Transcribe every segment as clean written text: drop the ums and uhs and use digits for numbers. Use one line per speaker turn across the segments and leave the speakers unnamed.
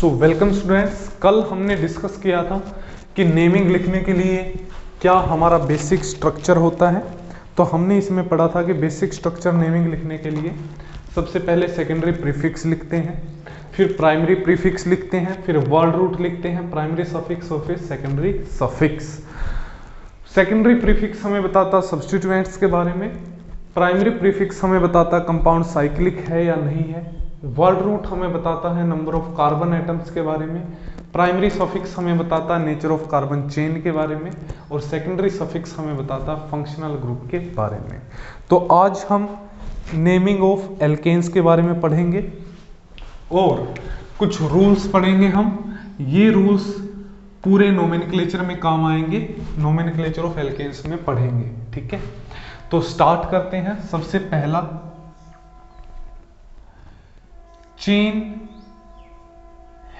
So welcome students, कल हमने discuss किया था कि नेमिंग लिखने के लिए क्या हमारा बेसिक स्ट्रक्चर होता है। तो हमने इसमें पढ़ा था कि बेसिक स्ट्रक्चर नेमिंग लिखने के लिए सबसे पहले सेकेंडरी प्रीफिक्स लिखते हैं, फिर प्राइमरी प्रीफिक्स लिखते हैं, फिर वर्ड रूट लिखते हैं, प्राइमरी सफिक्स और फिर सेकेंडरी सफिक्स। सेकेंडरी प्रीफिक्स हमें बताता सब्स्टिट्यूएंट्स के बारे में, प्राइमरी प्रीफिक्स हमें बताता कंपाउंड साइक्लिक है या नहीं है, वर्ड रूट हमें बताता है नंबर ऑफ कार्बन एटम्स के बारे में, प्राइमरी सफिक्स हमें बताता है नेचर ऑफ कार्बन चेन के बारे में, और सेकेंडरी सफिक्स हमें बताता है फंक्शनल ग्रुप के बारे में। तो आज हम नेमिंग ऑफ एल्केन्स के बारे में पढ़ेंगे और कुछ रूल्स पढ़ेंगे हम। ये रूल्स पूरे नोमेनक्लेचर में काम आएंगे, नोमेनक्लेचर ऑफ एल्केन्स में पढ़ेंगे। ठीक है, तो स्टार्ट करते हैं। सबसे पहला, chain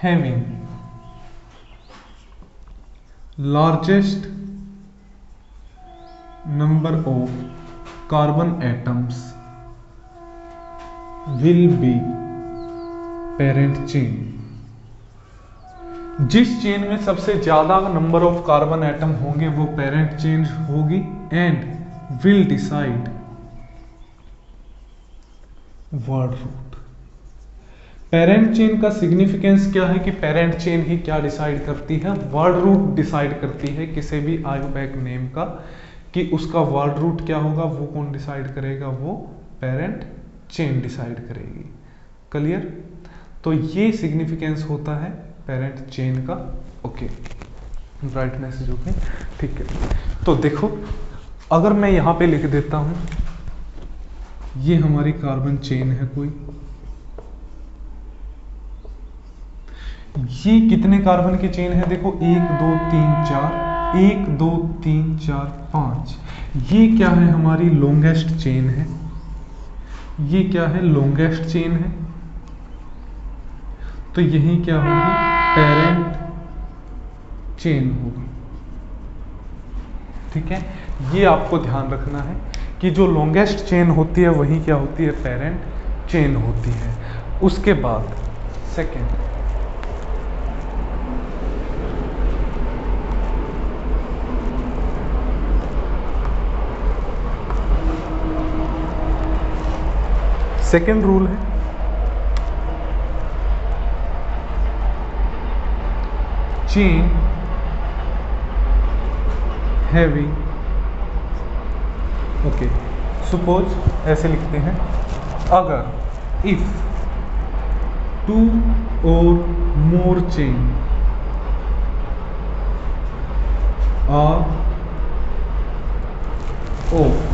having largest number of carbon atoms will be parent chain. जिस चेन में सबसे ज्यादा नंबर ऑफ कार्बन एटम होंगे वो पेरेंट चेन होगी and will decide word root. Parent chain का सिग्निफिकेंस क्या है कि पेरेंट चेन ही क्या डिसाइड करती है, वर्ड रूट डिसाइड करती है किसी भी आयुपैक नेम का, कि उसका वर्ड रूट क्या होगा वो कौन डिसाइड करेगा, वो पेरेंट चेन डिसाइड करेगी। क्लियर? तो ये सिग्निफिकेंस होता है पेरेंट चेन का। ओके, ब्राइटनेस जो है ठीक है। तो देखो, अगर मैं यहां पे लिख देता हूं ये हमारी कार्बन चेन है कोई, ये कितने कार्बन की चेन है देखो, 1 2 3 4, 1 2 3 4 5। ये क्या है, हमारी लॉन्गेस्ट चेन है। ये क्या है, लॉन्गेस्ट चेन है। तो यही क्या होगी, पेरेंट चेन होगी। ठीक है, ये आपको ध्यान रखना है कि जो लॉन्गेस्ट चेन होती है वही क्या होती है, पेरेंट चेन होती है। उसके बाद सेकेंड, सेकेंड रूल है चेन हैविंग, ओके, सपोज ऐसे लिखते हैं, अगर if 2 or more chain are of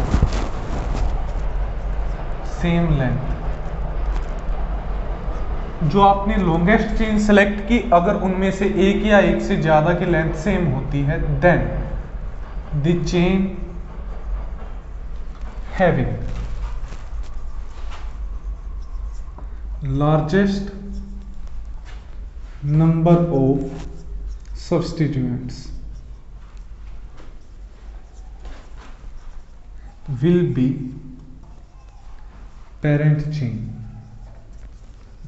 same length, जो आपने लॉन्गेस्ट चेन सेलेक्ट की, अगर उनमें से एक या एक से ज्यादा की लेंथ सेम होती है, then the chain having largest number of substituents will be parent chain.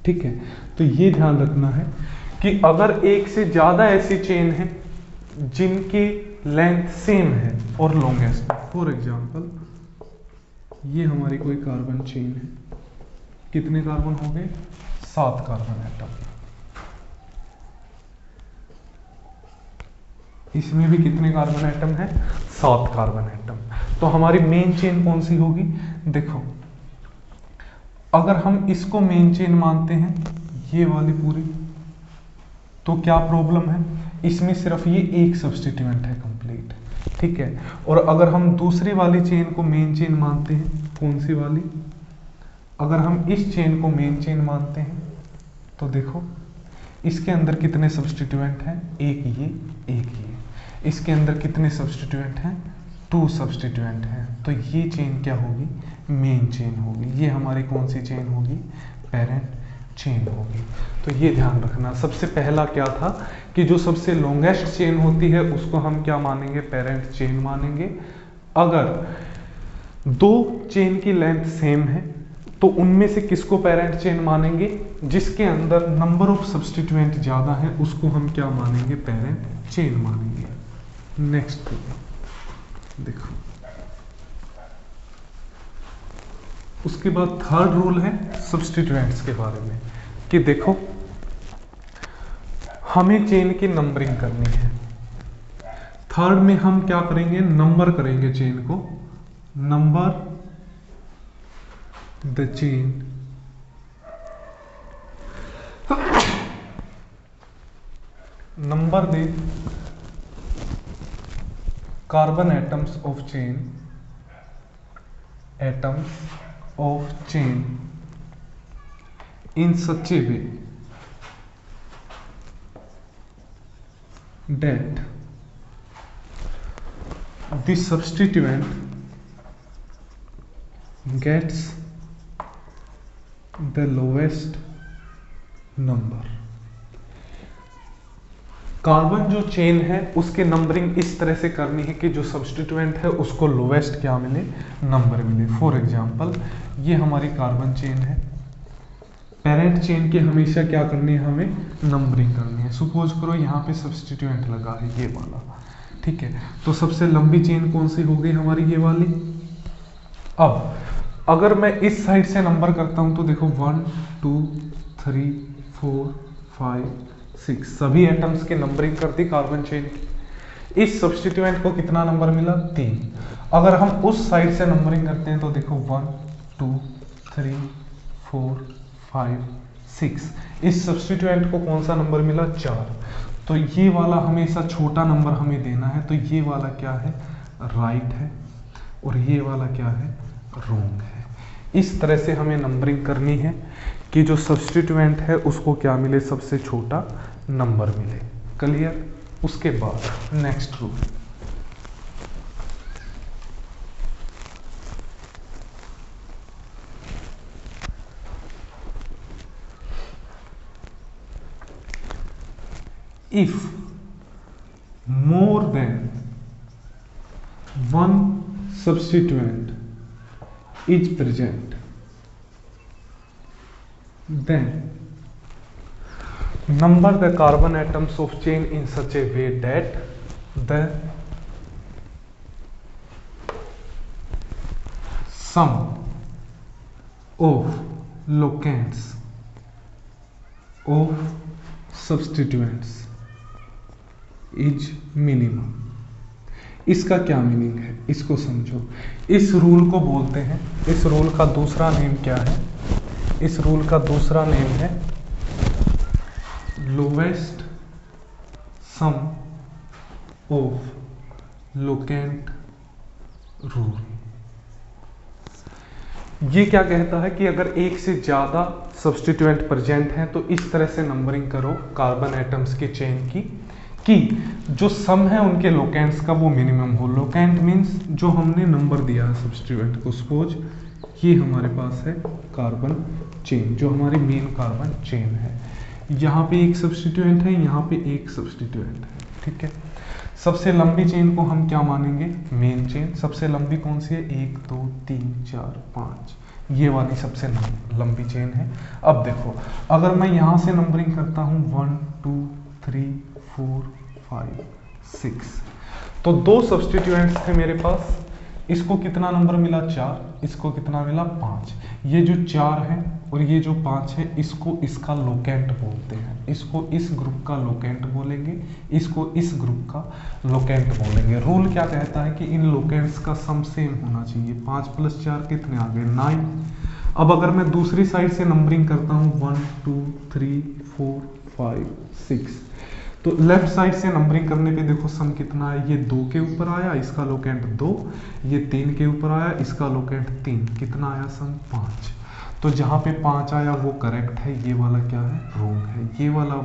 ठीक है, तो ये ध्यान रखना है कि अगर एक से ज्यादा ऐसी चेन है जिनकी लेंथ सेम है और लॉन्गेस्ट, फॉर एग्जांपल ये हमारी कोई कार्बन चेन है, कितने कार्बन हो गए, 7 कार्बन एटम। इसमें भी कितने कार्बन एटम है, 7 कार्बन एटम। तो हमारी मेन चेन कौन सी होगी, देखो, अगर हम इसको मेन चेन मानते हैं, ये वाली पूरी, तो क्या प्रॉब्लम है, इसमें सिर्फ ये एक सब्स्टिट्यूएंट है कंप्लीट। ठीक है, और अगर हम दूसरी वाली चेन को मेन चेन मानते हैं, कौन सी वाली, अगर हम इस चेन को मेन चेन मानते हैं, तो देखो इसके अंदर कितने सब्स्टिट्यूएंट हैं, एक ये एक ये। इसके अंदर कितने सब्स्टिट्यूएंट हैं, 2 सब्स्टिट्यूएंट हैं। तो ये चेन क्या होगी, मेन चेन होगी। ये हमारी कौन सी चेन होगी, पेरेंट चेन होगी। तो ये ध्यान रखना। सबसे पहला क्या था कि जो सबसे लॉन्गेस्ट चेन होती है उसको हम क्या मानेंगे, पेरेंट चेन मानेंगे। अगर 2 चेन की लेंथ सेम है तो उनमें से किसको पेरेंट चेन मानेंगे? जिसके अंदर नंबर ऑफ सब्स्टिट्यूएंट ज्यादा है उसको हम क्या मानेंगे? पेरेंट चेन मानेंगे। नेक्स्ट देखो, उसके बाद थर्ड रूल है सब्स्टिट्यूएंट्स के बारे में कि देखो हमें चेन की नंबरिंग करनी है। थर्ड में हम क्या करेंगे? नंबर करेंगे चेन को। Number the chain number the carbon atoms of chain in such a way that the substituent gets the lowest number। Carbon जो चेन है उसके नंबरिंग इस तरह से करनी है कि जो सब्स्टिट्यूएंट है उसको लोवेस्ट क्या मिले? नंबर मिले। फॉर एग्जांपल ये हमारी कार्बन चेन है, पेरेंट चेन के हमेशा क्या करनी है? हमें नंबरिंग करनी है। सपोज करो यहाँ पे सब्स्टिट्यूएंट लगा है ये वाला, ठीक है, तो सबसे लंबी चेन कौन सी हो गई हमारी? ये वाली। अब अगर मैं इस साइड से नंबर करता हूं तो देखो 1 2 3 4 5 6 सभी एटम्स के नंबरिंग कर दी कार्बन चेन की। इस सब्स्टिट्यूएंट को कितना नंबर मिला? 3। अगर हम उस साइड से नंबरिंग करते हैं तो देखो 1 2 3 4 5 6 इस सब्स्टिट्यूएंट को कौन सा नंबर मिला? 4। तो ये वाला हमेशा छोटा नंबर हमें देना है, तो ये वाला क्या है? राइट है, और ये वाला क्या है? रॉन्ग है। इस तरह से हमें नंबरिंग करनी है कि जो सब्स्टिट्यूएंट है उसको क्या मिले? सबसे छोटा नंबर मिले। क्लियर? उसके बाद next rule, if more than one substituent is present, then number the carbon atoms of chain in such a way that the sum of locants of substituents is minimum. इसका क्या meaning है? इसको समझो। इस rule को बोलते हैं, इस रूल का दूसरा नेम क्या है? इस रूल का दूसरा नेम है lowest sum of locant rule. ये क्या कहता है कि अगर एक से ज्यादा सब्स्टिट्यूएंट प्रेजेंट हैं तो इस तरह से नंबरिंग करो कार्बन एटम्स की चेन की कि जो सम है उनके लोकेंट्स का वो मिनिमम हो। लोकेंट मीन्स जो हमने नंबर दिया है सब्स्टिट्यूएंट को। सपोज ये हमारे पास है कार्बन चेन, जो हमारी मेन कार्बन चेन है। यहाँ पे एक सब्स्टिट्यूएंट है, यहाँ पे एक सब्स्टिट्यूएंट है, ठीक है। सबसे लंबी चेन को हम क्या मानेंगे? Main chain. सबसे लंबी कौन सी है? 1 2 3 4 5, ये वाली सबसे लंबी चेन है। अब देखो अगर मैं यहाँ से नंबरिंग करता हूँ 1 2 3 4 5 6, तो दो सब्स्टिट्यूएंट्स थे मेरे पास। इसको कितना नंबर मिला? 4। इसको कितना मिला? 5। ये जो 4 है और ये जो 5 है इसको इसका लोकेंट बोलते हैं। इसको इस ग्रुप का लोकेंट बोलेंगे, इसको इस ग्रुप का लोकेंट बोलेंगे। रूल क्या कहता है कि इन लोकेंट्स का सम सेम होना चाहिए। 5 + 4 कितने आ गए? 9। अब अगर मैं दूसरी साइड से नंबरिंग करता हूँ 1 2 3 4 5 6, तो लेफ्ट साइड से नंबरिंग करने पे देखो सम कितना है? ये 2 के ऊपर आया, इसका लोकेंट 2। ये 3 के ऊपर आया, इसका लोकेंट 3। कितना आया सम? 5। तो जहाँ पे 5 आया वो करेक्ट है, ये वाला क्या है? रॉन्ग है। ये वाला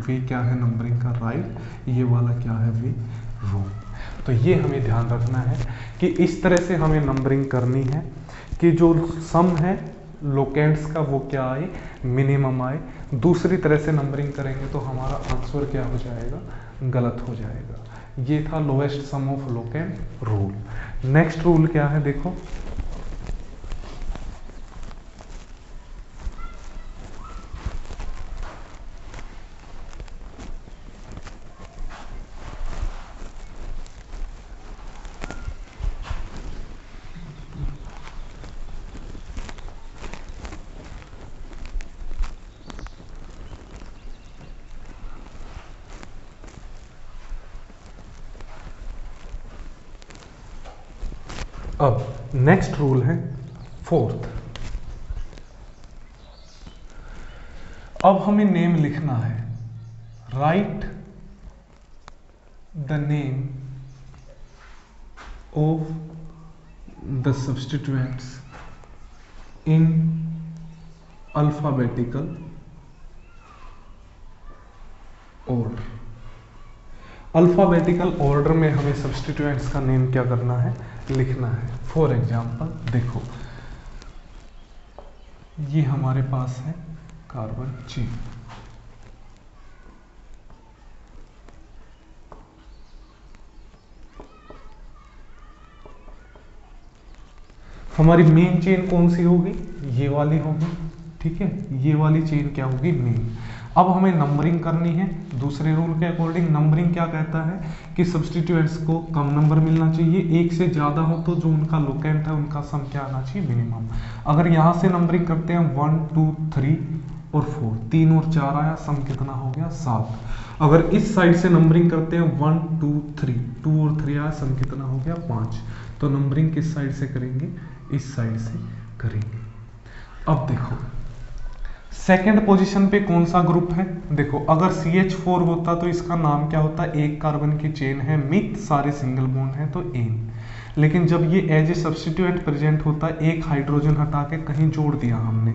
वे क्या है नंबरिंग का? राइट। ये वाला क्या है? वे रॉन्ग। तो ये हमें ध्यान रखना है कि इस तरह से हमें नंबरिंग करनी है कि जो सम है लोकेंट्स का वो क्या आए? मिनिमम आए। दूसरी तरह से नंबरिंग करेंगे तो हमारा आंसर क्या हो जाएगा? गलत हो जाएगा। ये था lowest sum of locant rule. Next rule क्या है? देखो अब नेक्स्ट रूल है फोर्थ। अब हमें नेम लिखना है। Right the name of the substituents in alphabetical order. Alphabetical order में हमें सब्स्टिट्यूएंट्स का नेम क्या करना है, लिखना है। फॉर एग्जाम्पल देखो, ये हमारे पास है कार्बन चेन। हमारी मेन चेन कौन सी होगी, ये वाली होगी, ठीक है। ये वाली चेन क्या होगी, मेन। अब हमें नंबरिंग करनी है दूसरे रूल के अकॉर्डिंग। नंबरिंग क्या कहता है कि सब्स्टिट्यूएंट्स को कम नंबर मिलना चाहिए, एक से ज्यादा हो तो जो उनका लोकेंट है उनका सम क्या आना चाहिए, मिनिमम। अगर यहां से नंबरिंग करते हैं 1 2 3 और 4, 3 और 4 आया, सम कितना हो गया 7। अगर इस साइड से नंबरिंग करते हैं 1 2 3, 2 और 3 आया, सम कितना हो गया 5। तो नंबरिंग किस साइड से करेंगे, इस साइड से करेंगे। अब देखो सेकंड पोजीशन पे कौन सा ग्रुप है, देखो अगर CH4 होता तो इसका नाम क्या होता, एक कार्बन की चेन है, मिथ सारे सिंगल बॉन्ड है तो एन। लेकिन जब ये एज ए सब्स्टिट्यूएंट प्रेजेंट होता है, एक हाइड्रोजन हटा के कहीं जोड़ दिया हमने,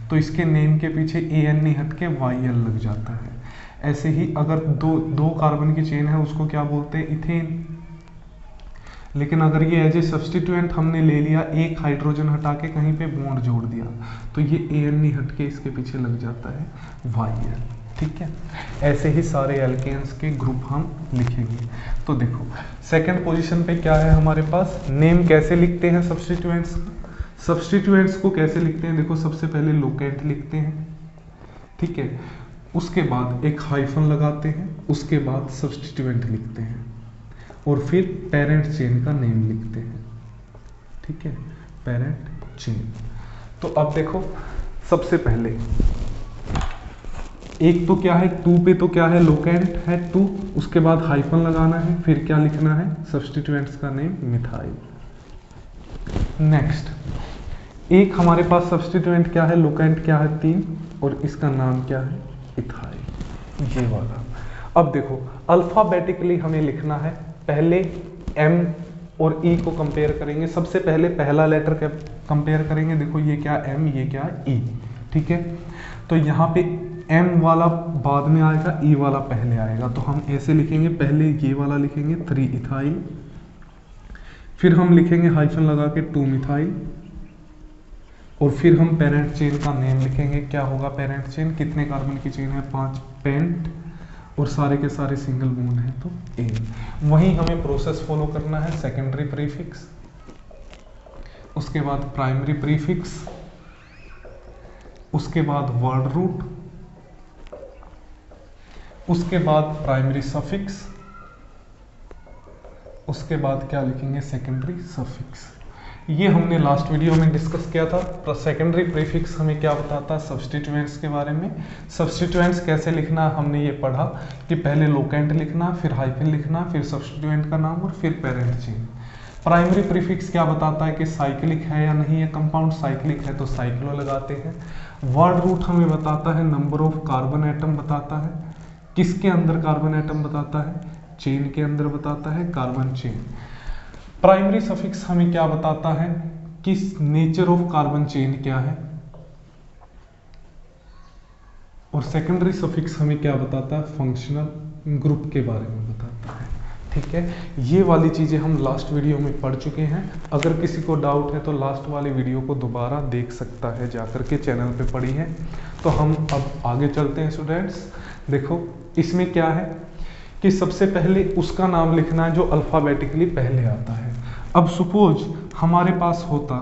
तो इसके नेम के पीछे AN नहीं हट के YL लग जाता है। ऐसे ही अगर दो कार्बन की चेन है, उसको क्या बोलते हैं, इथेन। लेकिन अगर ये एज ए सब्स्टिट्यूएंट हमने ले लिया, एक हाइड्रोजन हटा के कहीं पे बॉन्ड जोड़ दिया, तो ये AN नहीं हट के इसके पीछे लग जाता है YL, ठीक है। ऐसे ही सारे एल्केन्स के ग्रुप हम लिखेंगे। तो देखो सेकंड पोजीशन पे क्या है हमारे पास, नेम कैसे लिखते हैं सब्स्टिट्यूएंट्स। सब्स्टिट्यूएंट्स को कैसे लिखते हैं, देखो सबसे पहले लोकेंट लिखते हैं, ठीक है। उसके बाद एक हाइफन लगाते हैं, उसके बाद सब्स्टिट्यूएंट लिखते हैं और फिर पेरेंट चेन का नेम लिखते हैं, ठीक है, पेरेंट चेन। तो अब देखो सबसे पहले एक तो क्या है, 2 पे तो क्या है, लोकेंट है 2, उसके बाद हाइफन लगाना है, फिर क्या लिखना है, सब्स्टिट्यूएंट्स का नेम मिथाइल। नेक्स्ट एक हमारे पास सब्स्टिट्यूएंट क्या है, लोकेंट क्या है 3, और इसका नाम क्या है, इथाइल, ये वाला। अब देखो अल्फाबेटिकली हमें लिखना है, पहले M और E को कंपेयर करेंगे। सबसे पहले पहला लेटर कंपेयर करेंगे, देखो ये क्या M, ये क्या E, ठीक है। तो यहाँ पे M वाला बाद में आएगा, E वाला पहले आएगा, तो हम ऐसे लिखेंगे, पहले ये वाला लिखेंगे 3 इथाइल, फिर हम लिखेंगे हाइफन लगा के 2 मिथाइल, और फिर हम पेरेंट चेन का नेम लिखेंगे। क्या होगा पेरेंट चेन, कितने कार्बन की चेन है, 5, पेंट, और सारे के सारे सिंगल बॉन्ड है तो एन। वहीं हमें प्रोसेस फॉलो करना है, सेकेंडरी प्रीफिक्स, उसके बाद प्राइमरी प्रीफिक्स, उसके बाद वर्ड रूट, उसके बाद प्राइमरी सफिक्स, उसके बाद क्या लिखेंगे, सेकेंडरी सफिक्स। ये हमने लास्ट वीडियो में डिस्कस किया था। सेकेंडरी प्रीफिक्स हमें क्या बताता है, सब्स्टिट्यूएंट्स के बारे में। सब्स्टिट्यूएंट्स कैसे लिखना हमने ये पढ़ा कि पहले लोकेंट लिखना, फिर हाइफन लिखना, फिर सब्स्टिट्यूएंट का नाम और फिर पेरेंट चेन। प्राइमरी प्रीफिक्स क्या बताता है कि साइक्लिक है या नहीं है, कंपाउंड साइक्लिक है तो साइक्लो लगाते हैं। वर्ड रूट हमें बताता है नंबर ऑफ कार्बन एटम बताता है, किसके अंदर कार्बन एटम बताता है, चेन के अंदर बताता है, कार्बन चेन। प्राइमरी सफिक्स हमें क्या बताता है, किस नेचर ऑफ कार्बन चेन क्या है, और सेकेंडरी सफिक्स हमें क्या बताता है, फंक्शनल ग्रुप के बारे में बताता है, ठीक है। ये वाली चीजें हम लास्ट वीडियो में पढ़ चुके हैं। अगर किसी को डाउट है तो लास्ट वाली वीडियो को दोबारा देख सकता है, जाकर के चैनल पे पढ़ी है। तो हम अब आगे चलते हैं स्टूडेंट्स। देखो इसमें क्या है कि सबसे पहले उसका नाम लिखना है जो अल्फाबेटिकली पहले आता है। अब सपोज हमारे पास होता,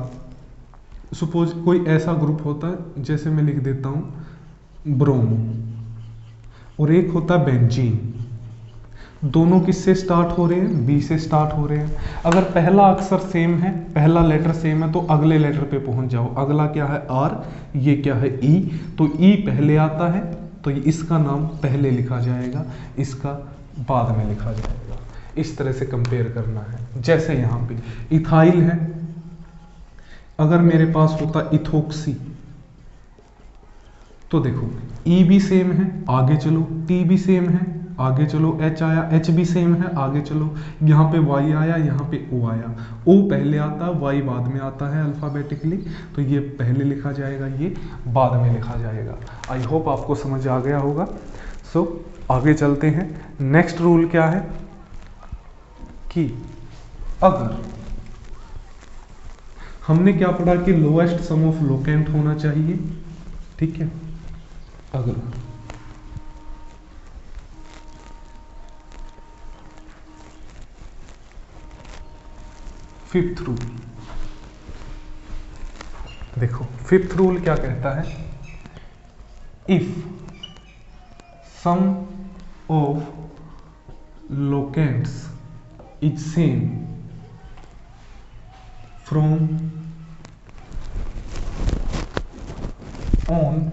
सपोज कोई ऐसा ग्रुप होता है, जैसे मैं लिख देता हूं ब्रोमो, और एक होता बेंजीन। दोनों किससे स्टार्ट हो रहे हैं, बी से स्टार्ट हो रहे हैं। अगर पहला अक्षर सेम है, पहला लेटर सेम है, तो अगले लेटर पे पहुंच जाओ। अगला क्या है आर, ये क्या है ई, तो ई पहले आता है तो इसका नाम पहले लिखा जाएगा, इसका बाद में लिखा जाएगा। इस तरह से कंपेयर करना है। जैसे यहाँ पे इथाइल है, अगर मेरे पास होता इथोक्सी, तो देखो ई भी सेम है, आगे चलो, टी भी सेम है, आगे चलो, एच आया, एच भी सेम है, आगे चलो, यहाँ पे वाई आया, यहाँ पे ओ आया, ओ पहले आता है, वाई बाद में आता है अल्फाबेटिकली, तो ये पहले लिखा जाएगा, ये बाद में लिखा जाएगा। आई होप आपको समझ आ गया होगा। सो आगे चलते हैं। नेक्स्ट रूल क्या है कि अगर हमने क्या पढ़ा कि लोएस्ट सम ऑफ लोकेंट होना चाहिए, ठीक है, अगर फिफ्थ रूल, देखो फिफ्थ रूल क्या कहता है, if sum of locants is same from on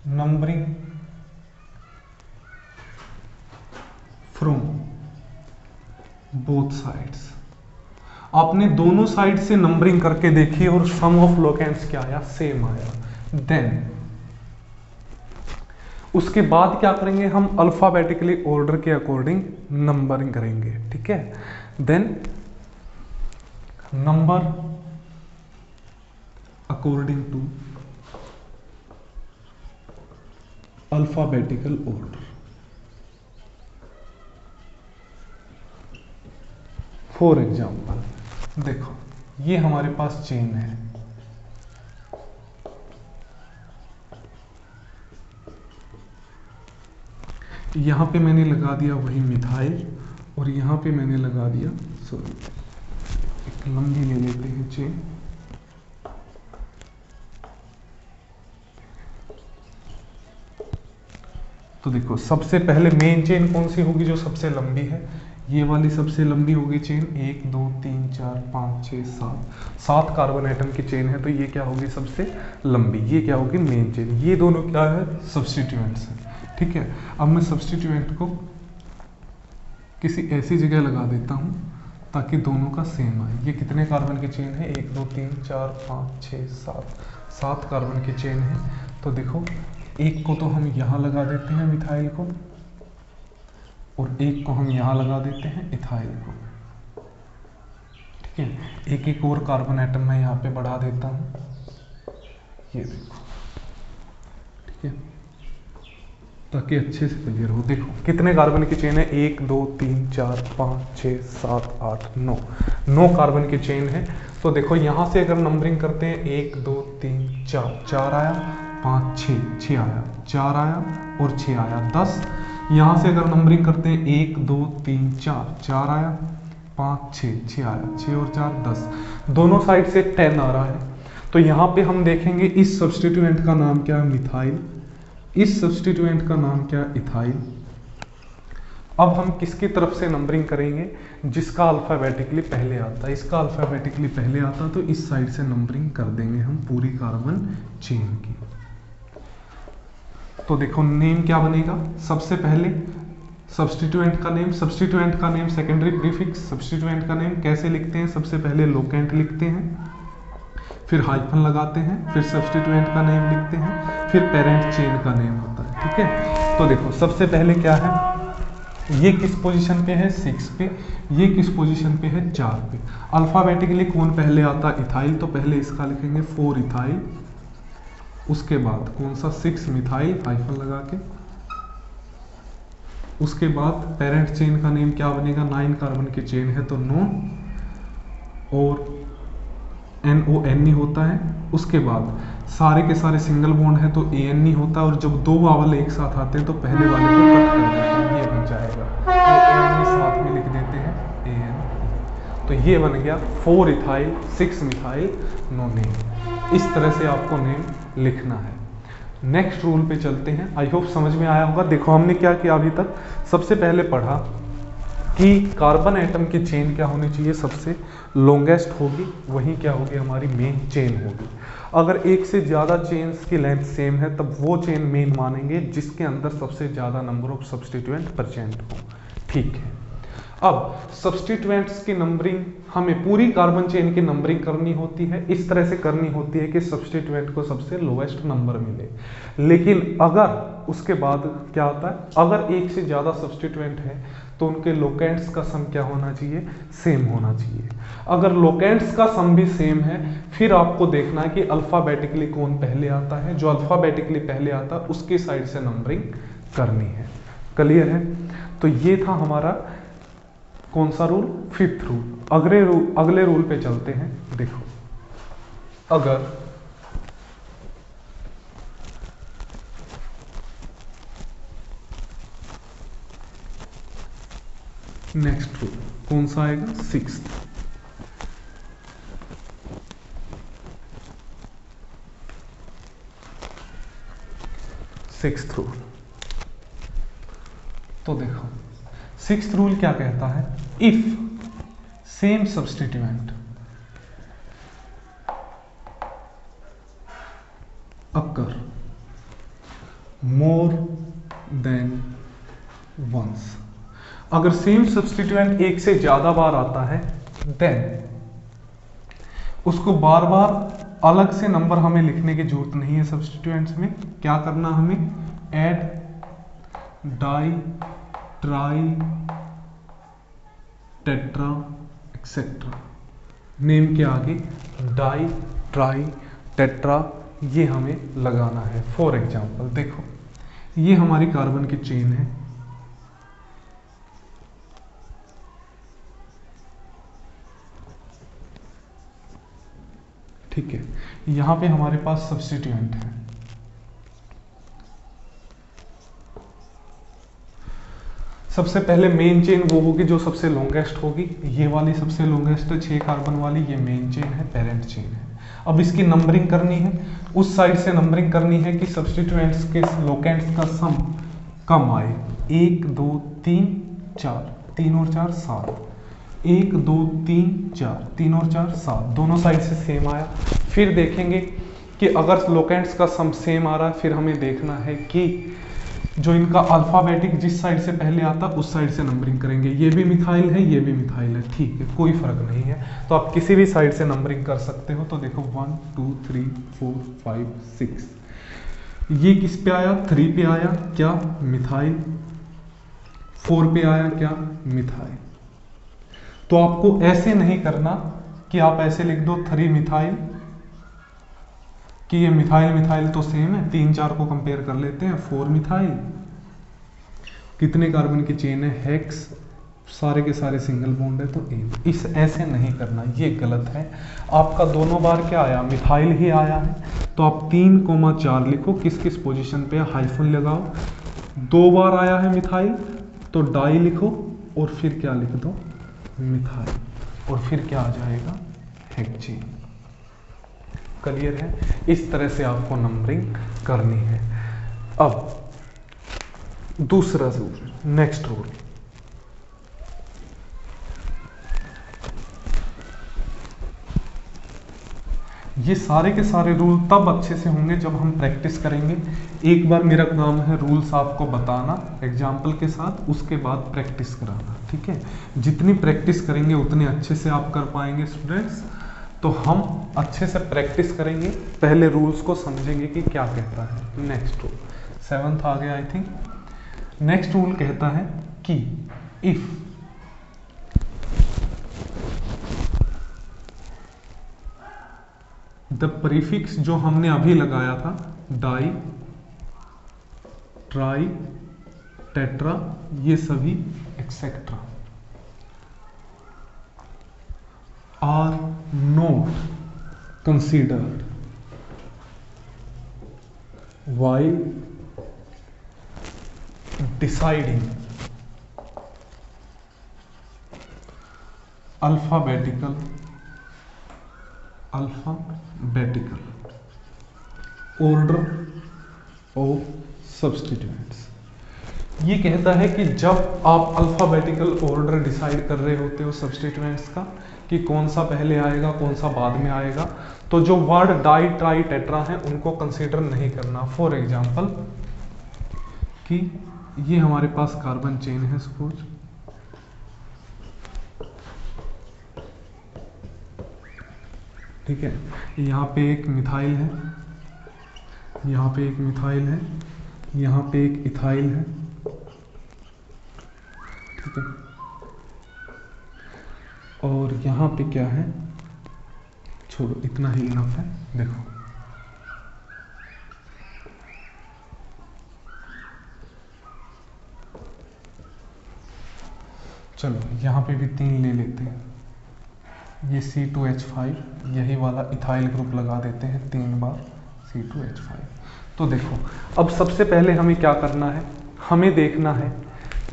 numbering from both sides, आपने दोनों साइड से नंबरिंग करके देखी और सम ऑफ लोकेंट्स क्या आया, सेम आया, देन उसके बाद क्या करेंगे, हम अल्फाबेटिकली ऑर्डर के अकॉर्डिंग नंबरिंग करेंगे, ठीक है। Then number according to alphabetical order. For example देखो ये हमारे पास चेन है, यहां पे मैंने लगा दिया वही मिथाइल, और यहां पे मैंने लगा दिया, सॉरी एक लंबी ले लेते हैं चेन, तो देखो सबसे पहले मेन चेन कौन सी होगी, जो सबसे लंबी है, ये वाली सबसे लंबी होगी चेन, 1 2 3 4 5 6 7 कार्बन एटम की चेन है, तो ये क्या होगी सबसे लंबी, ये क्या होगी मेन चेन, ये दोनों क्या है सब्स्टिट्यूएंट्स हैं, ठीक है। अब मैं सब्स्टिट्यूएंट को किसी ऐसी जगह लगा देता हूं ताकि दोनों का सेम आए। ये कितने कार्बन की चेन है, 1 2 3 4 5 6 7 कार्बन की चेन है, तो देखो एक को तो हम यहां लगा देते हैं मिथाइल को, और एक को हम यहां लगा देते हैं इथाइल को, ठीक है। एक एक और कार्बन एटम मैं यहां पे बढ़ा देता हूं, ये देखो, ठीक है, ताकि अच्छे से क्लियर हो। देखो कितने कार्बन की चेन है, 1 2 3 4 5 6 7 8 9 कार्बन की चेन है। तो देखो यहां से अगर नंबरिंग करते हैं 1 2 3 4 आया, 5 6 आया, 4 आया और 6 आया, 10। यहां से अगर नंबरिंग करते हैं 1 2 3 4 आया, 5 6 आया, 6 और 4 10, दोनों साइड से 10 आ रहा है। तो यहां पे हम देखेंगे इस सब्स्टिट्यूएंट का नाम क्या है, मिथाइल, इस सब्स्टिट्यूएंट का नाम क्या है, इथाइल। अब हम किसकी तरफ से नंबरिंग करेंगे, जिसका अल्फाबेटिकली पहले आता है, इसका अल्फाबेटिकली पहले आता है, तो इस साइड से नंबरिंग कर देंगे हम पूरी कार्बन चेन की। तो देखो नेम क्या बनेगा, सबसे पहले सब्स्टिट्यूएंट का नेम, सेकेंडरी प्रीफिक्स, सब्स्टिट्यूएंट का नेम कैसे लिखते हैं, सबसे पहले लोकेंट लिखते हैं, फिर हाइफन लगाते हैं, फिर सब्स्टिट्यूएंट का नेम लिखते हैं, फिर पेरेंट चेन का नेम होता है, ठीक है। तो देखो सबसे पहले क्या है, ये किस पोजीशन पे है, 6 पे, ये किस पोजीशन पे है, 4 पे। अल्फाबेटिकली कौन पहले आता है, इथाइल, तो पहले इसका लिखेंगे 4 इथाइल, उसके बाद कौन सा 6 मिथाइल हाइफन लगा के, उसके बाद पेरेंट चेन का नेम क्या बनेगा, 9 कार्बन की चेन है तो नॉन, और NON होता है। उसके बाद सारे के सारे सिंगल बॉन्ड है तो AN होता है, और जब दो वावल एक साथ आते हैं तो पहले वाले को कट कर देते हैं, ये बन जाएगा, तो AN साथ में लिख देते हैं AN, तो ये बन गया 4 इथाइल 6 मिथाइल नोनेन। इस तरह से आपको नेम लिखना है। नेक्स्ट रूल पे चलते हैं, आई होप समझ में आया होगा। देखो हमने क्या किया अभी तक, सबसे पहले पढ़ा कि कार्बन एटम की चेन क्या होनी चाहिए, सबसे लॉन्गेस्ट होगी, वही क्या होगी हमारी मेन चेन होगी। अगर एक से ज़्यादा चेन्स की लेंथ सेम है तब वो चेन मेन मानेंगे जिसके अंदर सबसे ज़्यादा नंबर ऑफ सब्स्टिट्यूएंट प्रेजेंट हो, ठीक है। अब सब्स्टिट्यूएंट्स की नंबरिंग हमें पूरी कार्बन चेन की नंबरिंग करनी होती है, इस तरह से करनी होती है कि सब्स्टिट्यूएंट को सबसे लोएस्ट नंबर मिले। लेकिन अगर उसके बाद क्या होता है, अगर एक से ज़्यादा सब्स्टिट्यूएंट है तो उनके लोकेंट्स का सम क्या होना चाहिए, सेम होना चाहिए। अगर लोकेंट्स का सम भी सेम है, फिर आपको देखना है कि अल्फ़ाबेटिकली कौन पहले आता है। जो अल्फ़ाबेटिकली पहले आता है उसकी साइड से नंबरिंग करनी है। क्लियर है? तो ये था हमारा कौन सा रूल, फिफ्थ रूल। अगले रूल पे चलते हैं। देखो, अगर नेक्स्ट रूल कौन सा आएगा, सिक्स्थ। सिक्स्थ रूल, तो देखो सिक्स्थ रूल क्या कहता है, if same substituent occur more than once, अगर सेम सब्स्टिट्यूएंट एक से ज्यादा बार आता है, देन उसको बार बार अलग से नंबर हमें लिखने की जरूरत नहीं है। सब्स्टिट्यूएंट्स में क्या करना, हमें add, di, tri, tetra, etcetera, name के आगे डाई, ट्राई, टेट्रा ये हमें लगाना है। फॉर एग्जाम्पल देखो, ये हमारी कार्बन की चेन है, ठीक है। यहां पे हमारे पास सब्स्टिट्यूएंट है, सबसे पहले मेन चेन वो होगी जो सबसे लॉन्गेस्ट होगी, ये वाली सबसे लॉन्गेस्ट है 6 कार्बन वाली, ये मेन चेन है, पेरेंट चेन है। अब इसकी नंबरिंग करनी है, उस साइड से नंबरिंग करनी है कि सब्स्टिट्यूएंट्स के लोकेंट्स का सम कम आए। 1 2 3 4, 3 और 4 7, 1 2 3 4, 3 और 4 7, दोनों साइड से सेम आया। फिर देखेंगे कि अगर लोकेंट्स का सम सेम आ रहा है, फिर हमें देखना है कि जो इनका अल्फाबेटिक जिस साइड से पहले आता उस साइड से नंबरिंग करेंगे। ये भी मिथाइल है, ये भी मिथाइल है, ठीक है, कोई फर्क नहीं है। तो आप किसी भी साइड से नंबरिंग कर सकते हो। तो देखो 1 2 3 4 5 6, ये किस पे आया, 3 पे आया, क्या मिथाइल, 4 पे आया, क्या मिथाइल। तो आपको ऐसे नहीं करना कि आप ऐसे लिख दो 3 मिथाइल, कि ये मिथाइल मिथाइल तो सेम है, 3 4 को कंपेयर कर लेते हैं, 4 मिथाइल, कितने कार्बन की चेन है, हेक्स, सारे के सारे सिंगल बॉन्ड है तो एक। इस ऐसे नहीं करना, ये गलत है। आपका दोनों बार क्या आया, मिथाइल ही आया है, तो आप 3,4 लिखो, किस किस पोजीशन पे, हाइफन लगाओ। 2 बार आया है मिथाइल तो डाई लिखो, और फिर क्या लिख दो, मिथाइल, और फिर क्या आ जाएगा, हेक्सेन। क्लियर है? इस तरह से आपको नंबरिंग करनी है। अब दूसरा रूल, नेक्स्ट रूल, ये सारे के सारे रूल तब अच्छे से होंगे जब हम प्रैक्टिस करेंगे। एक बार मेरा काम है रूल्स आपको बताना एग्जाम्पल के साथ, उसके बाद प्रैक्टिस कराना, ठीक है। जितनी प्रैक्टिस करेंगे उतने अच्छे से आप कर पाएंगे स्टूडेंट्स। तो हम अच्छे से प्रैक्टिस करेंगे, पहले रूल्स को समझेंगे कि क्या कहता है। नेक्स्ट रूल 7th आ गया आई थिंक। नेक्स्ट रूल कहता है कि इफ द प्रीफिक्स जो हमने अभी लगाया था, डाई, ट्राई, टेट्रा, ये सभी etcetera, are not considered while deciding alphabetical order of substituents। ये कहता है कि जब आप अल्फाबेटिकल ऑर्डर डिसाइड कर रहे होते हो सब्स्टिट्यूएंट्स का, कि कौन सा पहले आएगा कौन सा बाद में आएगा, तो जो वर्ड डाई ट्राई टेट्रा हैं उनको कंसीडर नहीं करना। फॉर एग्जांपल कि ये हमारे पास कार्बन चेन है सपोज, ठीक है, यहाँ पे एक मिथाइल है, यहाँ पे एक मिथाइल है, यहाँ पे एक इथाइल है, ठीक है, और यहाँ पे क्या है, छोड़ो इतना ही इनफ है। देखो चलो यहाँ पे भी 3 ले लेते हैं, ये C2H5, यही वाला इथाइल ग्रुप लगा देते हैं 3 बार C2H5। तो देखो अब सबसे पहले हमें क्या करना है, हमें देखना है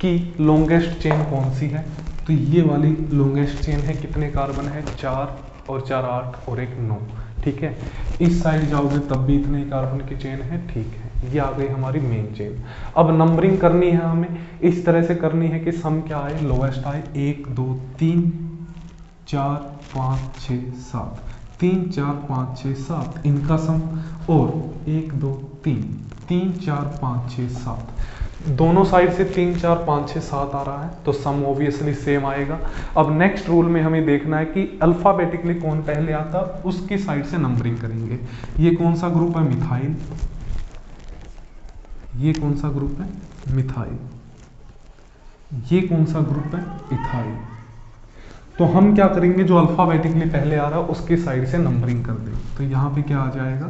कि लॉन्गेस्ट चेन कौन सी है। तो ये वाली लॉन्गेस्ट चेन है, कितने कार्बन है, 4 और 4 8 और 1 9, ठीक है। इस साइड जाओगे तब भी इतने ही कार्बन की चेन है, ठीक है। ये आ गई हमारी मेन चेन। अब नंबरिंग करनी है हमें, इस तरह से करनी है कि सम क्या आए, लोएस्ट आए, 1 2 3 4 5 6 7, 3 4 5 6 7 इनका सम, और 1 2 3 3 4 5 6 7 दोनों साइड से 3 4 5 6 7 आ रहा है, तो सम ऑब्वियसली सेम आएगा। अब नेक्स्ट रूल में हमें देखना है कि अल्फाबेटिकली कौन पहले आता, उसकी साइड से नंबरिंग करेंगे। ये कौन सा ग्रुप है, मिथाइल, ये कौन सा ग्रुप है, मिथाइल, ये कौन सा ग्रुप है, इथाइल। तो हम क्या करेंगे, जो अल्फाबेटिकली पहले आ रहा है उसकी साइड से नंबरिंग कर दें। तो यहाँ पे क्या आ जाएगा,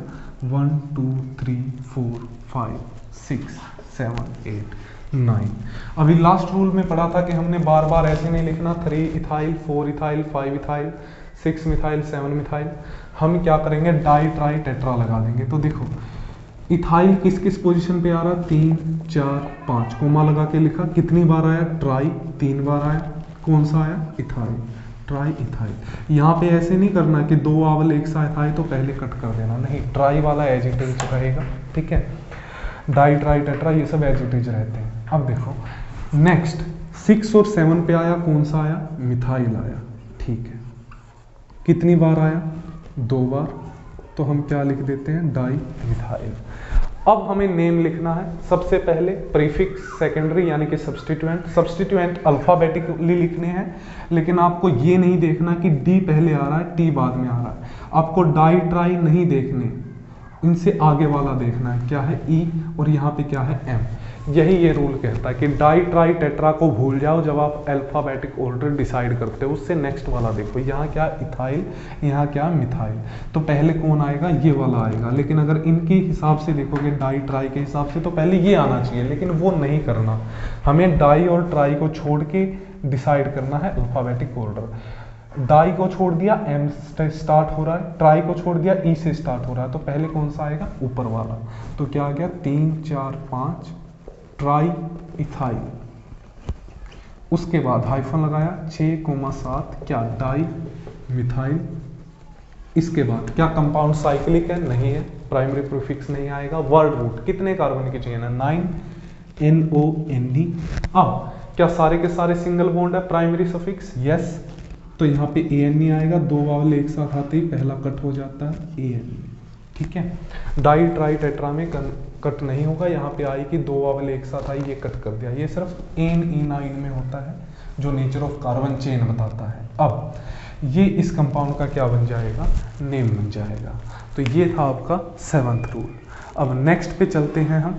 1 2 3 4 5 6 7 8 9। अभी लास्ट रूल में पढ़ा था कि हमने बार बार ऐसे नहीं लिखना, 3 ethyl 4 ethyl 5 ethyl 6 methyl 7 methyl. हम क्या करेंगे, डाई ट्राई टेट्रा लगा देंगे। तो देखो इथाइल किस किस पोजीशन पे आ रहा, 3 4 5, कोमा लगा के लिखा, कितनी बार आया, ट्राई 3 बार आया, कौन सा आया, इथाइल, ट्राई इथाइल। यहाँ पे ऐसे नहीं करना कि 2 आवल एक साथ आए तो पहले कट कर देना, नहीं, ट्राई वाला एज इट इज रहेगा, ठीक है। डाई ट्राई टेट्रा ये सब एज इट इज रहते हैं। अब देखो नेक्स्ट 6 और 7 पे आया, कौन सा आया, मिथाइल आया, ठीक है। कितनी बार आया, 2 बार, तो हम क्या लिख देते हैं, डाई मिथाइल। अब हमें नेम लिखना है, सबसे पहले प्रीफिक्स, सेकेंडरी यानी कि सब्स्टिट्यूएंट। सब्स्टिट्यूएंट अल्फाबेटिकली लिखने हैं, लेकिन आपको ये नहीं देखना कि डी पहले आ रहा है टी बाद में आ रहा है। आपको डाई ट्राई नहीं देखने, इनसे आगे वाला देखना है, क्या है, ई, और यहाँ पे क्या है, एम। यही ये रूल कहता है कि डाई ट्राई टेट्रा को भूल जाओ जब आप अल्फाबेटिक ऑर्डर डिसाइड करते हो, उससे नेक्स्ट वाला देखो, यहाँ क्या इथाइल, यहाँ क्या मिथाइल, तो पहले कौन आएगा, ये वाला आएगा। लेकिन अगर इनके हिसाब से देखोगे, डाई ट्राई के हिसाब से, तो पहले ये आना चाहिए, लेकिन वो नहीं करना। हमें डाई और ट्राई को छोड़ के डिसाइड करना है अल्फाबेटिक ऑर्डर। डाई को छोड़ दिया, एम से स्टार्ट हो रहा है, ट्राई को छोड़ दिया, ई से स्टार्ट हो रहा है, तो पहले कौन सा आएगा, ऊपर वाला। तो क्या आ गया, 3 4 5 ट्राई इथाइल, उसके बाद हाइफन लगाया, 6,7 क्या, डाई मिथाइल। इसके बाद क्या कंपाउंड साइक्लिक है, नहीं है, प्राइमरी प्रीफिक्स नहीं आएगा। वर्ड रूट, कितने कार्बन की चेन है, 9, NONE। अब क्या सारे के सारे सिंगल बॉन्ड है, प्राइमरी सफिक्स, यस, तो यहाँ पे ANE आएगा, 2 वावल एक साथ आते ही पहला कट हो जाता है, ANE, ठीक है। डाई ट्राई टेट्रा में कट नहीं होगा, यहाँ पे आई कि 2 वावल एक साथ आई, ये कट कर दिया। ये सिर्फ NE9 में होता है, जो नेचर ऑफ कार्बन चेन बताता है। अब ये इस कंपाउंड का क्या बन जाएगा, नेम बन जाएगा। तो ये था आपका 7th रूल। अब नेक्स्ट पे चलते हैं हम।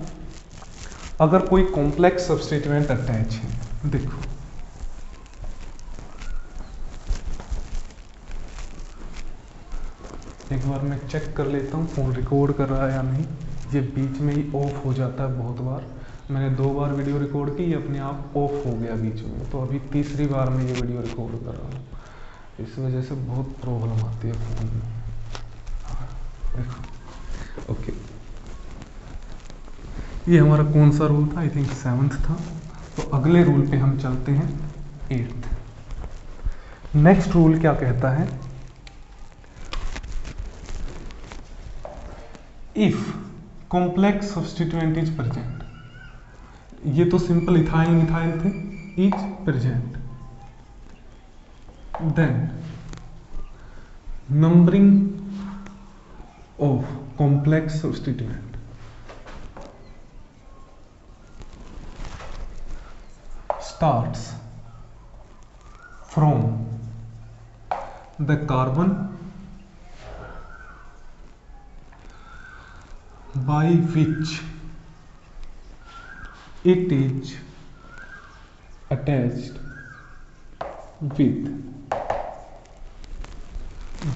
अगर कोई कॉम्प्लेक्स सब्स्टिट्यूएंट अटैच है, देखो एक बार मैं चेक कर लेता हूँ फोन रिकॉर्ड कर रहा है या नहीं। ये बीच में ही ऑफ हो जाता है बहुत बार, मैंने 2 बार वीडियो रिकॉर्ड की, ये अपने आप ऑफ हो गया बीच में, तो अभी तीसरी बार मैं ये वीडियो रिकॉर्ड कर रहा हूँ, इस वजह से बहुत प्रॉब्लम आती है फोन में। देखो ओके, ये हमारा कौन सा रूल था, आई थिंक 7th था। तो अगले रूल पे हम चलते हैं, 8th। नेक्स्ट रूल क्या कहता है, if complex substituent is present, ये तो सिंपल इथाइल मिथाइल थे, is present, then numbering of complex substituent starts from the carbon by which it is attached with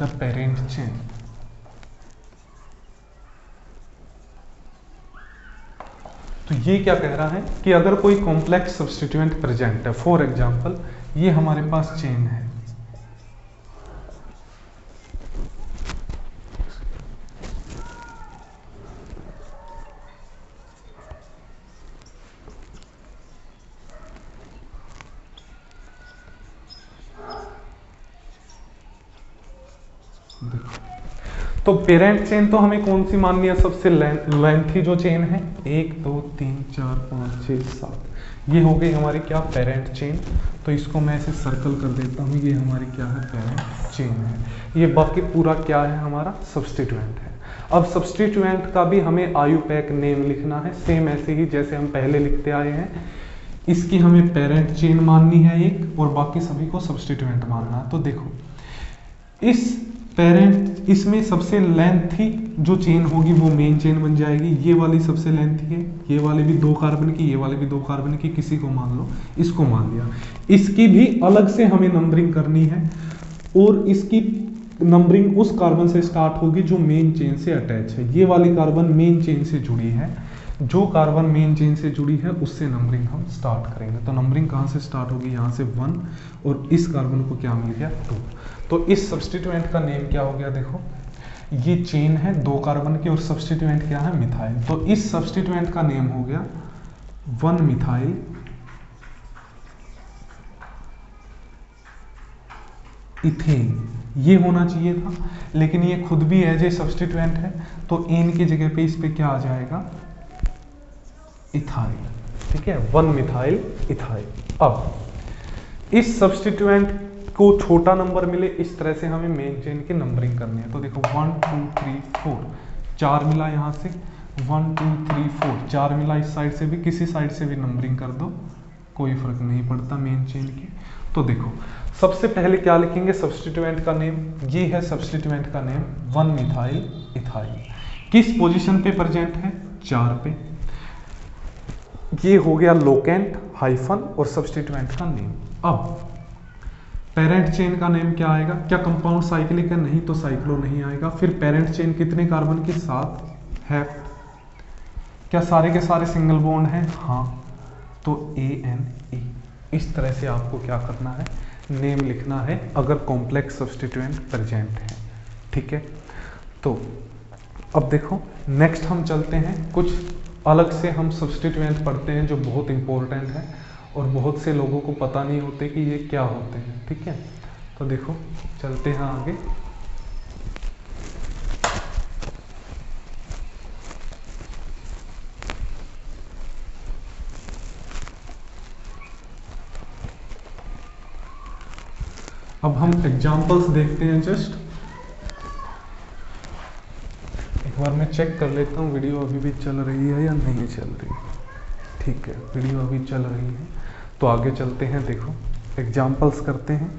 the parent chain। तो ये क्या कह रहा है कि अगर कोई कॉम्प्लेक्स सब्स्टिट्यूएंट प्रेजेंट है, फॉर एग्जांपल ये हमारे पास चेन है, तो पेरेंट चेन तो हमें कौन सी माननी है, सबसे लेंथी जो चेन है, 1 2 3 4 5 6 7, ये हो गई हमारी क्या, पेरेंट चेन। तो इसको मैं ऐसे सर्कल कर देता हूँ, ये हमारी क्या है, पेरेंट चेन है। ये बाकी पूरा क्या है, हमारा सब्स्टिट्यूएंट है। अब सब्स्टिट्यूएंट का भी हमें आयुपैक नेम लिखना है, सेम ऐसे ही जैसे हम पहले लिखते आए हैं। इसकी हमें पेरेंट चेन माननी है एक, और बाकी सभी को सब्स्टिट्यूएंट मानना है। तो देखो इस पेरेंट, इसमें सबसे लेंथी जो चेन होगी वो मेन चेन बन जाएगी। ये वाली सबसे लेंथी है, ये वाली भी 2 कार्बन की, ये वाली भी 2 कार्बन की, किसी को मान लो, इसको मान लिया। इसकी भी अलग से हमें नंबरिंग करनी है, और इसकी नंबरिंग उस कार्बन से स्टार्ट होगी जो मेन चेन से अटैच है। ये वाली कार्बन मेन चेन से जुड़ी है, जो कार्बन मेन चेन से जुड़ी है उससे नंबरिंग हम स्टार्ट करेंगे। तो नंबरिंग कहाँ से स्टार्ट होगी, यहाँ से 1, और इस कार्बन को क्या मिल गया, 2। तो इस सब्स्टिट्यूएंट का नेम क्या हो गया, देखो ये चेन है 2 कार्बन की, और सब्स्टिट्यूएंट क्या है, मिथाइल। तो इस सब्स्टिट्यूएंट का नेम हो गया 1 मिथाइल इथेन। ये होना चाहिए था, लेकिन ये खुद भी एज ए सब्स्टिट्यूएंट है, तो एन की जगह पे इस पे क्या आ जाएगा, इथाइल। ठीक है, 1 मिथाइल इथाइल। अब इस सब्स्टिट्यूएंट को छोटा नंबर मिले, इस तरह से हमें मेन चेन की नंबरिंग करनी है। तो देखो 1 2 3 4, 4 मिला यहाँ से, 1 2 3 4, 4 मिला इस साइड से भी, किसी साइड से भी नंबरिंग कर दो, कोई फर्क नहीं पड़ता मेन चेन की। तो देखो सबसे पहले क्या लिखेंगे, सब्स्टिट्यूएंट का नेम, ये है सब्स्टिट्यूएंट का नेम 1 मिथाइल इथाइल। किस पोजीशन पे प्रेजेंट है, 4 पे। ये हो गया लोकेंट हाइफन और सब्स्टिट्यूएंट का नेम। अब पेरेंट चेन का नेम क्या आएगा, क्या कंपाउंड साइक्लिक है, नहीं, तो साइक्लो नहीं आएगा। फिर पेरेंट चेन कितने कार्बन की, 7 है। क्या सारे के सारे सिंगल बॉन्ड हैं, हाँ, तो ANA। इस तरह से आपको क्या करना है, नेम लिखना है अगर कॉम्प्लेक्स सब्स्टिट्यूएंट प्रेजेंट है। ठीक है, तो अब देखो नेक्स्ट हम चलते हैं, कुछ अलग से हम सब्स्टिट्यूएंट पढ़ते हैं जो बहुत इंपॉर्टेंट है और बहुत से लोगों को पता नहीं होते कि ये क्या होते हैं। ठीक है, तो देखो चलते हैं आगे। अब हम एग्जांपल्स देखते हैं। जस्ट एक बार मैं चेक कर लेता हूँ वीडियो अभी भी चल रही है या नहीं चल रही। ठीक है, वीडियो अभी चल रही है, तो आगे चलते हैं। देखो एग्जांपल्स करते हैं।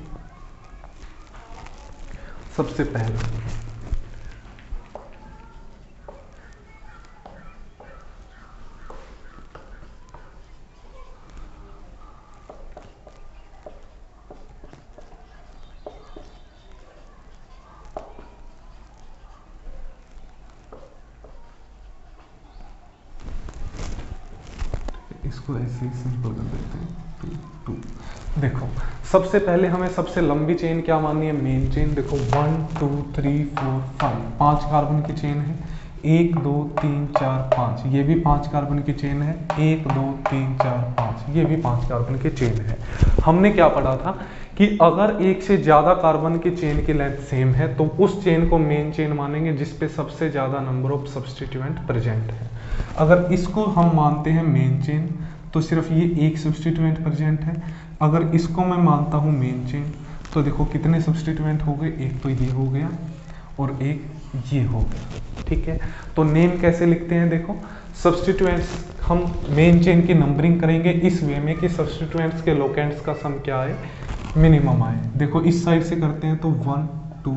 सबसे पहले इसको ऐसे ही सिंपल कर देते हैं, 2 2। देखो सबसे पहले हमें सबसे लंबी चेन क्या माननी है, मेन चेन। देखो 1 2 3 4 5, 5 कार्बन की चेन है, 1 2 3 4 5। ये भी 5 कार्बन की चेन है, 1 2 3 4 5। ये भी 5 कार्बन की चेन है। हमने क्या पढ़ा था कि अगर एक से ज़्यादा कार्बन की चेन की लेंथ सेम है तो उस चेन को मेन चेन मानेंगे जिसपे सबसे ज़्यादा नंबर ऑफ सब्स्टिट्यूएंट प्रेजेंट है। अगर इसको हम मानते हैं मेन चेन तो सिर्फ ये एक सब्स्टिट्यूएंट प्रेजेंट है। अगर इसको मैं मानता हूँ मेन चेन तो देखो कितने सब्स्टिट्यूएंट हो गए, एक तो ये हो गया और एक ये हो गया। ठीक है, तो नेम कैसे लिखते हैं, देखो सब्स्टिट्यूएंट्स हम मेन चेन की नंबरिंग करेंगे इस वे में कि सब्स्टिट्यूएंट्स के लोकेंट्स का सम क्या आए, मिनिमम आए। देखो इस साइड से करते हैं तो 1 2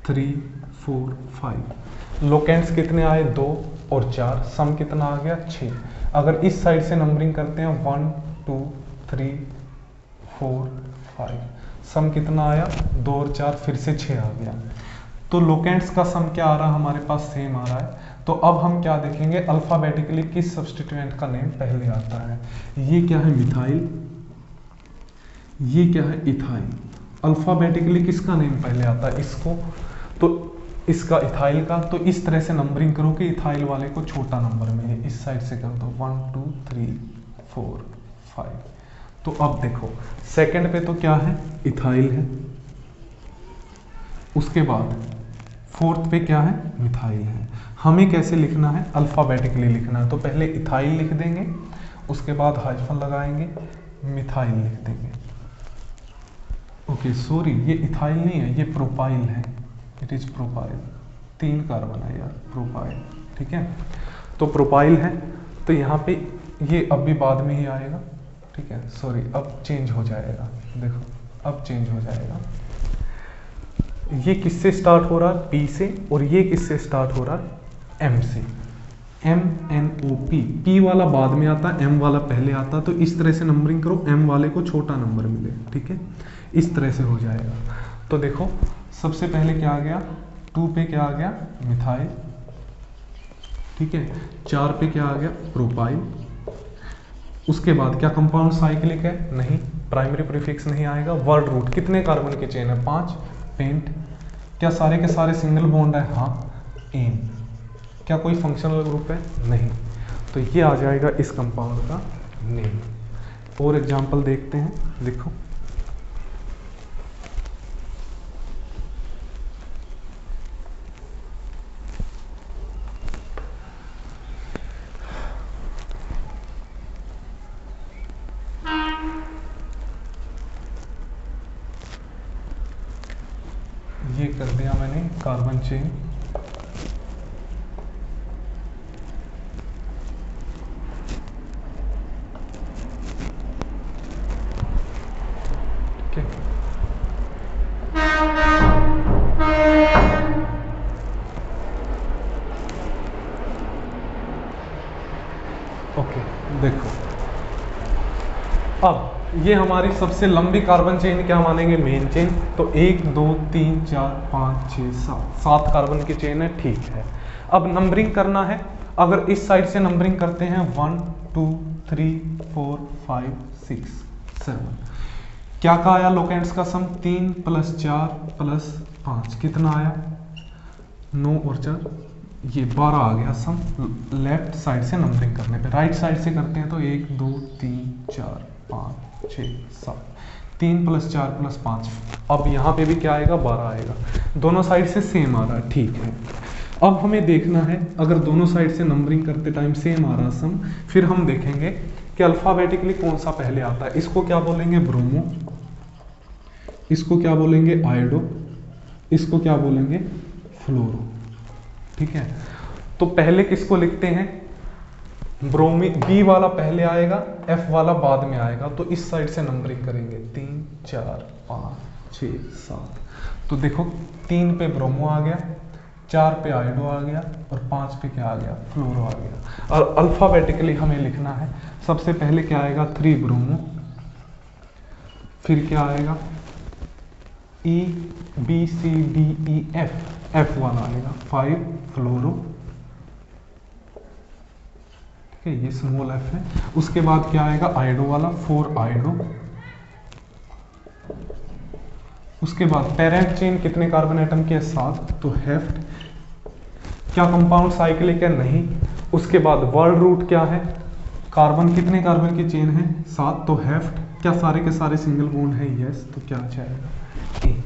3 4 5, लोकेंट्स कितने आए, 2, और 4, सम कितना आ गया 6। अगर इस साइड से नंबरिंग करते हैं 1 2 3 4 5, सम कितना आया 2 और 4 फिर से 6 आ गया। तो लोकेंट्स का सम क्या आ रहा है हमारे पास, सेम आ रहा है। तो अब हम क्या देखेंगे, अल्फाबेटिकली किस सब्स्टिट्यूएंट का नेम पहले आता है। ये क्या है मिथाइल, ये क्या है इथाइल। अल्फाबेटिकली किसका नेम पहले आता है, इसको, तो इसका इथाइल का। तो इस तरह से नंबरिंग करो कि इथाइल वाले को छोटा नंबर मिले। इस साइड से कर दो 1 2 3 4 5। तो अब देखो सेकंड पे तो क्या है, इथाइल है, उसके बाद फोर्थ पे क्या है, मिथाइल है। हमें कैसे लिखना है, अल्फाबेटिकली लिखना है। तो पहले इथाइल लिख देंगे, उसके बाद हाइफन लगाएंगे, मिथाइल लिख देंगे। ओके सॉरी, ये इथाइल नहीं है, ये प्रोपाइल है, इट इज प्रोपाइल। 3 कार्बन है यार, प्रोपाइल, ठीक है। तो प्रोपाइल है, तो यहाँ पे ये अब भी बाद में ही आएगा, ठीक है। सॉरी, अब चेंज हो जाएगा, देखो अब चेंज हो जाएगा। ये किससे स्टार्ट हो रहा है, पी से, और ये किससे स्टार्ट हो रहा है, एम से। MNOP, पी वाला बाद में आता है, एम वाला पहले आता है। तो इस तरह से नंबरिंग करो, एम वाले को छोटा नंबर मिले, ठीक है। इस तरह से हो जाएगा। तो देखो सबसे पहले क्या आ गया, 2 पे क्या आ गया, मिथाइल, ठीक है। 4 पे क्या आ गया, प्रोपाइल। उसके बाद क्या कंपाउंड साइक्लिक है, नहीं, प्राइमरी प्रीफिक्स नहीं आएगा। वर्ड रूट, कितने कार्बन की चेन है, 5। पेंट, क्या सारे के सारे सिंगल बॉन्ड है, हाँ। एन, क्या कोई फंक्शनल ग्रुप है, नहीं। तो ये आ जाएगा इस कंपाउंड का नेम। और एग्जांपल देखते हैं, देखो ये कर दिया मैंने कार्बन चेन, ठीक है। ओके देखो, अब ये हमारी सबसे लंबी कार्बन चेन क्या मानेंगे, मेन चेन। तो 1 2 3 4 5 6 7 कार्बन की चेन है, ठीक है। अब नंबरिंग करना है, अगर इस साइड से नंबरिंग करते हैं 1 2 3 4 5 6 7, क्या का आया लोकेंट्स का सम, 3 + 4 + 5 कितना आया, 9 और 4 ये 12 आ गया सम। लेफ्ट साइड से नंबरिंग करने पे, राइट साइड से करते हैं तो 1 2 3 4 5 6 7, 3 + 4 + 5। अब यहाँ पे भी क्या आएगा, 12 आएगा। दोनों साइड से सेम आ रहा है, ठीक है। अब हमें देखना है, अगर दोनों साइड से नंबरिंग करते टाइम सेम आ रहा सम, फिर हम देखेंगे कि अल्फाबेटिकली कौन सा पहले आता है। इसको क्या बोलेंगे, ब्रोमो, इसको क्या बोलेंगे, आयोडो, इसको क्या बोलेंगे, फ्लोरो, ठीक है। तो पहले किसको लिखते हैं, ब्रोमी, बी वाला पहले आएगा, एफ वाला बाद में आएगा। तो इस साइड से नंबरिंग करेंगे, 3 4 5 6 7। तो देखो 3 पे ब्रोमो आ गया, 4 पे आयोडो आ गया, और 5 पे क्या आ गया, फ्लोरो आ गया। और अल्फाबेटिकली हमें लिखना है, सबसे पहले क्या आएगा, 3 ब्रोमो, फिर क्या आएगा, E B C D E F, F वाला आएगा, 5 फ्लोरो, ठीक है, ये स्मॉल f है। उसके बाद क्या आएगा, आयोडो वाला, 4 आयोडो। उसके बाद पेरेंट चेन कितने कार्बन एटम की है, 7, तो हेफ्ट, क्या कंपाउंड साइक्लिक है, नहीं। उसके बाद वर्ड रूट क्या है, कार्बन, कितने कार्बन की चेन है, 7, तो हेफ्ट, क्या सारे के सारे सिंगल बॉन्ड है, यस, तो क्या आ जाएगा, ए।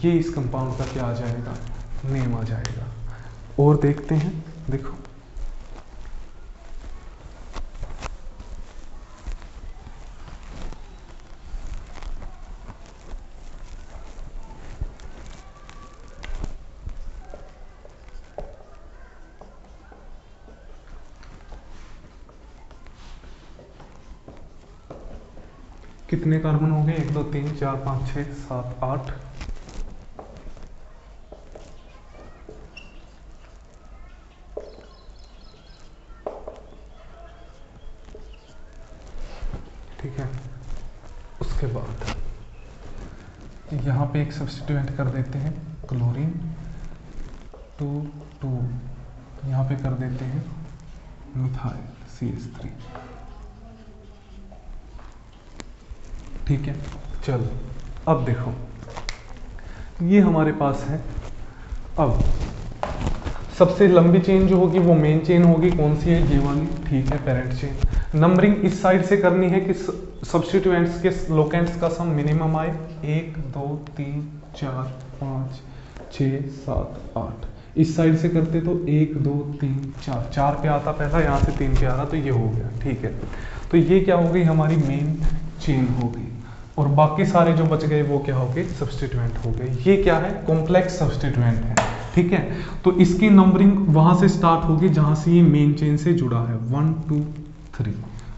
ये इस कंपाउंड का क्या आ जाएगा, नेम आ जाएगा। और देखते हैं, देखो कितने कार्बन हो गए, 1 2 3 4 5 6 7 8, ठीक है। उसके बाद यहाँ पे एक सब्स्टिट्यूएंट कर देते हैं क्लोरीन 2 यहाँ पे कर देते हैं मिथाइल CH3। ठीक है, चलो अब देखो ये हमारे पास है। अब सबसे लंबी चेन जो होगी वो मेन चेन होगी, कौन सी है, ये वाली। ठीक है, पेरेंट चेन। नंबरिंग इस साइड से करनी है कि सब्स्टिट्यूएंट्स के लोकेंट्स का सम मिनिमम आए। 1 2 3 4 5 6 7 8। इस साइड से करते तो 1 2 3 4, 4 पे आता पहला, यहाँ से 3 पे आ रहा, तो ये हो गया। ठीक है, तो ये क्या हो गई, हमारी मेन चेन हो गई। और बाकी सारे जो बच गए वो क्या हो गए, सब्स्टिट्यूएंट हो गए। ये क्या है, कॉम्प्लेक्स सब्स्टिट्यूएंट है। ठीक है, तो इसकी नंबरिंग वहां से स्टार्ट होगी जहां से ये मेन चेन से जुड़ा है। 1 2 3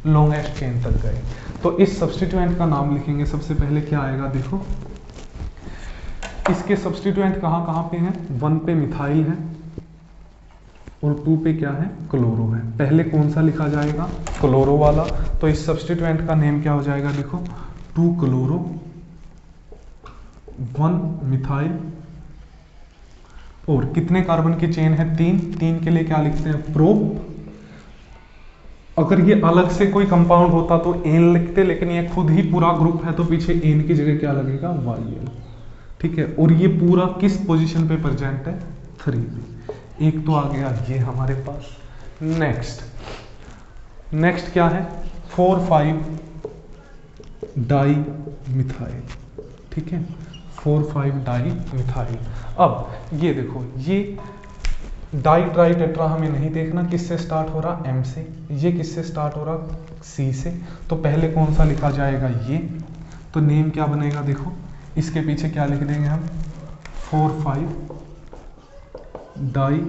लॉन्गेस्ट चेन तक गए। तो इस सब्स्टिट्यूएंट का नाम लिखेंगे। सबसे पहले क्या आएगा, देखो इसके सब्स्टिट्यूएंट कहाँ कहाँ पे हैं। 1 पे मिथाइल है और 2 पे क्या है, क्लोरो है। पहले कौन सा लिखा जाएगा, क्लोरो वाला। तो इस सब्स्टिट्यूएंट का नेम क्या हो जाएगा, देखो 2 क्लोरो 1 मिथाइल। और कितने कार्बन की चेन है, 3 के लिए क्या लिखते हैं, प्रोप। अगर ये अलग से कोई कंपाउंड होता तो एन लिखते, लेकिन ये खुद ही पूरा ग्रुप है तो पीछे एन की जगह क्या लगेगा, वाई। ठीक है, और ये पूरा किस पोजीशन पे प्रेजेंट है, 3 पे। एक तो आ गया ये हमारे पास। नेक्स्ट क्या है, 4,5 डाई मिथाइल। ठीक है, 4,5 डाई मिथाइल। अब ये देखो, ये डाई ट्राई टेट्रा हमें नहीं देखना किससे स्टार्ट हो रहा, M से। ये किससे स्टार्ट हो रहा, C से। तो पहले कौन सा लिखा जाएगा, ये। तो नेम क्या बनेगा, देखो इसके पीछे क्या लिख देंगे हम, 4,5 डाई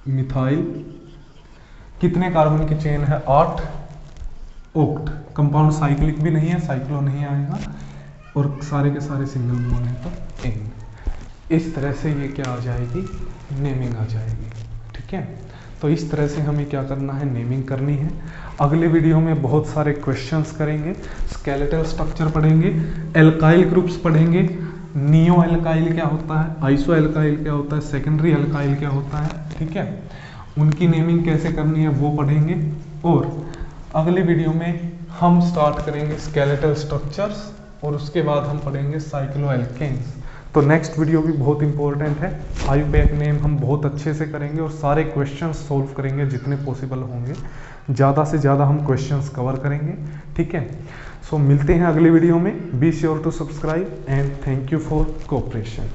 मिथाइल। कितने कार्बन की चेन है, 8 ओक्ट। कंपाउंड साइक्लिक भी नहीं है, साइक्लो नहीं आएगा, और सारे के सारे सिंगल बॉन्ड है तो एन। इस तरह से ये क्या आ जाएगी, नेमिंग आ जाएगी। ठीक है, तो इस तरह से हमें क्या करना है, नेमिंग करनी है। अगले वीडियो में बहुत सारे क्वेश्चंस करेंगे, स्केलेटल स्ट्रक्चर पढ़ेंगे, एल्काइल ग्रुप्स पढ़ेंगे, नियो एल्काइल क्या होता है, आइसो एल्काइल क्या होता है, सेकेंडरी एल्काइल क्या होता है। ठीक है, उनकी नेमिंग कैसे करनी है वो पढ़ेंगे। और अगले वीडियो में हम स्टार्ट करेंगे स्केलेटल स्ट्रक्चर्स, और उसके बाद हम पढ़ेंगे साइक्लोएल्केन्स। तो नेक्स्ट वीडियो भी बहुत इंपॉर्टेंट है। आईयूपैक नेम हम बहुत अच्छे से करेंगे और सारे क्वेश्चंस सोल्व करेंगे जितने पॉसिबल होंगे। ज़्यादा से ज़्यादा हम क्वेश्चंस कवर करेंगे। ठीक है, सो मिलते हैं अगले वीडियो में। Be sure to subscribe and thank you for cooperation.